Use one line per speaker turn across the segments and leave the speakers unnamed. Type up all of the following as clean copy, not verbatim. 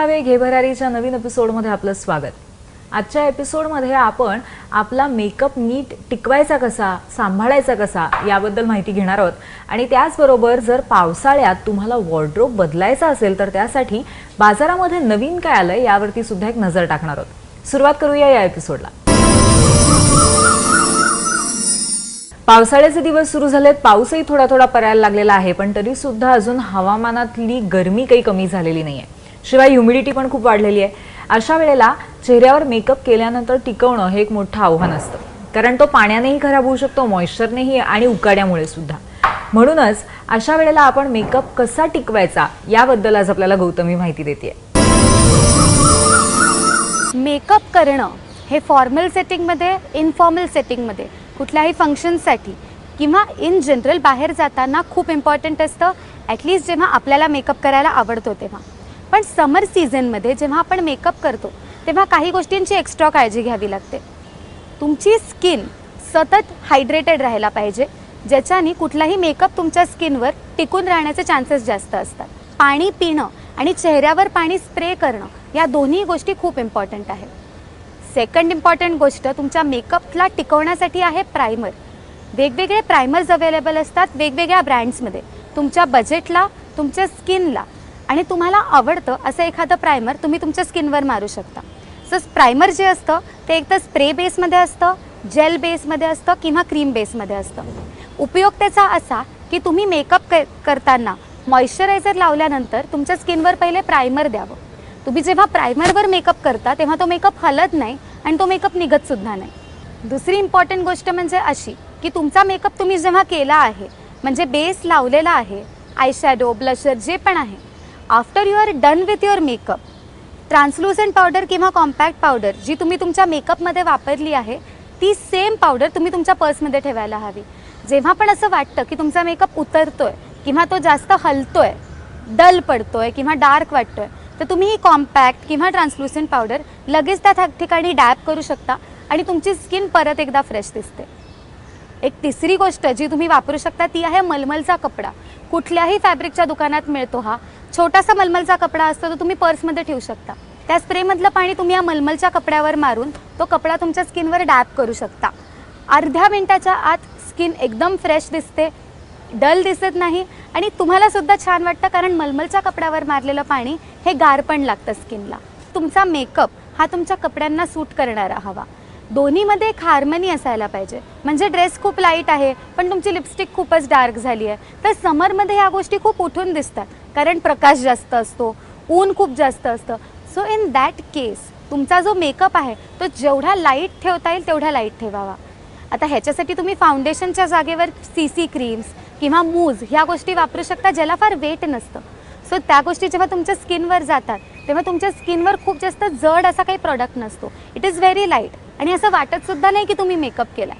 नावे घे भरारीच्या नवीन एपिसोडमध्ये आपलं स्वागत। आजच्या एपिसोडमध्ये आपण आपला मेकअप नीट टिकवायचा कसा, सांभाळायचा कसा याबद्दल माहिती घेणार आहोत आणि त्याचबरोबर जर पावसाळ्यात तुम्हाला वॉर्डरोब बदलायचा असेल तर त्यासाठी बाजारामध्ये नवीन काय आलंय यावरती सुद्धा एक नजर टाकणार आहोत। सुरुवात करूया या एपिसोडला। पावसाळ्याचे दिवस सुरू झालेत, पाऊसही थोडा थोडा पडायला लागलेला आहे, पण तरी सुद्धा अजून हवामानातली गरमी काही कमी झालेली नाहीये। शिवाय ह्युमिडिटी पण खूप वाढलेली आहे। अशा वेळेला चेहऱ्यावर मेकअप केल्यानंतर टिकवणं हे एक मोठं आव्हान असतं, कारण तो पाण्यानेही खराब होऊ शकतो, मॉइश्चरनेही आणि उकाड्यामुळे सुद्धा। म्हणूनच अशा वेळेला आपण मेकअप कसा टिकवायचा याबद्दल आज आपल्याला गौतमी माहिती देते।
मेकअप करणं हे फॉर्मल सेटिंगमध्ये, इनफॉर्मल सेटिंगमध्ये, कुठल्याही फंक्शनसाठी किंवा इन जनरल बाहेर जाताना खूप इम्पॉर्टंट असतं, ॲटलिस्ट जेव्हा आपल्याला मेकअप करायला आवडतो तेव्हा। पण समर सीझनमध्ये जेव्हा आपण मेकअप करतो तेव्हा काही गोष्टींची एक्स्ट्रा काळजी घ्यावी लागते। तुमची स्किन सतत हायड्रेटेड राहायला पाहिजे, ज्याच्याने कुठलाही मेकअप तुमच्या स्किनवर टिकून राहण्याचे चान्सेस जास्त असतात। पाणी पिणं आणि चेहऱ्यावर पाणी स्प्रे करणं या दोन्ही गोष्टी खूप इम्पॉर्टंट आहेत। सेकंड इम्पॉर्टंट गोष्ट तुमच्या मेकअपला टिकवण्यासाठी आहे प्रायमर। वेगवेगळे प्रायमर्स अवेलेबल असतात वेगवेगळ्या ब्रँड्समध्ये, तुमच्या बजेटला, तुमच्या स्किनला आणि तुम्हाला आवडतं असं एखादं प्रायमर तुम्ही तुमच्या स्किनवर मारू शकता। सो प्रायमर जे असतं ते एकतर स्प्रे बेसमध्ये असतं, जेल बेसमध्ये असतं किंवा क्रीम बेसमध्ये असतं। उपयोग त्याचा असा की तुम्ही मेकअप करताना मॉइश्चरायझर लावल्यानंतर तुमच्या स्किनवर पहिले प्रायमर द्यावं। तुम्ही जेव्हा प्रायमरवर मेकअप करता तेव्हा तो मेकअप हलत नाही आणि तो मेकअप निघत सुद्धा नाही। दुसरी इम्पॉर्टंट गोष्ट म्हणजे अशी की तुमचा मेकअप तुम्ही जेव्हा केला आहे, म्हणजे बेस लावलेला आहे, आयशॅडो, ब्लशर जे पण आहे, after you are done with your makeup, translucent powder किंवा कॉम्पॅक्ट पावडर जी तुम्ही तुमच्या मेकअपमध्ये वापरली आहे ती सेम पावडर तुम्ही तुमच्या पर्समध्ये ठेवायला हवी। जेव्हा पण असं वाटतं की तुमचा मेकअप उतरतोय किंवा तो जास्त हलतोय, डल पडतोय किंवा डार्क वाटतोय, तर तुम्ही ही कॉम्पॅक्ट किंवा ट्रान्सलुसंट पावडर लगेच त्या ठिकाणी डॅब करू शकता आणि तुमची स्किन परत एकदा फ्रेश दिसते। एक तिसरी गोष्ट जी तुम्ही वापरू शकता ती आहे मलमलचा कपडा। कुठल्याही फॅब्रिकच्या दुकानात मिळतो हा छोटासा मलमलचा कपडा असतो, तो तुम्ही पर्समध्ये ठेवू शकता। त्या स्प्रेमधलं पाणी तुम्ही या मलमलच्या कपड्यावर मारून तो कपडा तुमच्या स्किनवर डॅब करू शकता। अर्ध्या मिनिटाच्या आत स्किन एकदम फ्रेश दिसते, डल दिसत नाही आणि तुम्हाला सुद्धा छान वाटतं, कारण मलमलच्या कपड्यावर मारलेलं पाणी हे गार पण लागतं स्किनला। तुमचा मेकअप हा तुमच्या कपड्यांना सूट करणारा हवा, दोन्हीमध्ये एक हार्मनी असायला पाहिजे। म्हणजे ड्रेस खूप लाईट आहे पण तुमची लिपस्टिक खूपच डार्क झाली आहे, तर समरमध्ये ह्या गोष्टी खूप उठून दिसतात, कारण प्रकाश जास्त असतो, ऊन खूप जास्त असतं। सो इन दॅट केस तुमचा जो मेकअप आहे तो जेवढा लाईट ठेवता येईल तेवढा लाईट ठेवावा। आता ह्याच्यासाठी तुम्ही फाउंडेशनच्या जागेवर CC क्रीम्स किंवा मूज ह्या गोष्टी वापरू शकता, ज्याला फार वेट नसतं। सो त्या गोष्टी जेव्हा तुमच्या स्किनवर जातात तेव्हा तुमच्या स्किनवर खूप जास्त जड असा काही प्रॉडक्ट नसतो, इट इज व्हेरी लाईट आणि असं वाटत सुद्धा नाही की तुम्ही मेकअप केला।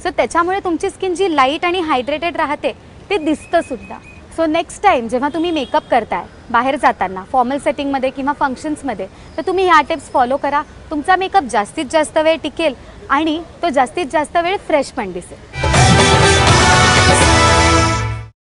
सो त्याच्यामुळे तुमची स्किन जी लाईट आणि हायड्रेटेड राहते ते दिसतं सुद्धा। सो नेक्स्ट टाईम जेव्हा तुम्ही मेकअप करताय बाहेर जाताना फॉर्मल सेटिंगमध्ये किंवा फंक्शन्समध्ये, तर तुम्ही ह्या टिप्स फॉलो करा। तुमचा मेकअप जास्तीत जास्त वेळ टिकेल आणि तो जास्तीत जास्त वेळ फ्रेश पण दिसेल।